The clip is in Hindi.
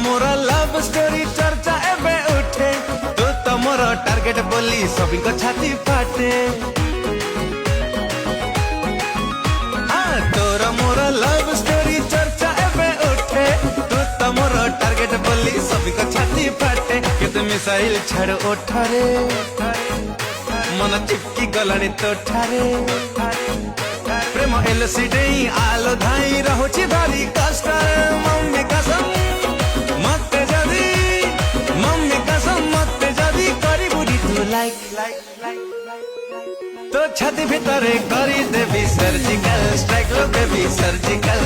मोर लव स्टोरी चर्चा एबे उठे तू तो मोर टार्गेट बोली सभी को छाती फाटे तोर मोर लव स्टोरी चर्चा एबे उठे तू तो मोर टार्गेट बोली सभी को छाती फाटे केते मिसाइल छाड़ ओठारे मन चिपकी गलानी तोठारे प्रेम एलसीडी आलो धाई रहुची भारी कष्ट मम्मी कसम मते जदी करी बुढ़ी तू लाइक तो छाती भितरे करी देवी सर्जिकल स्ट्राइक लो बेबी सर्जिकल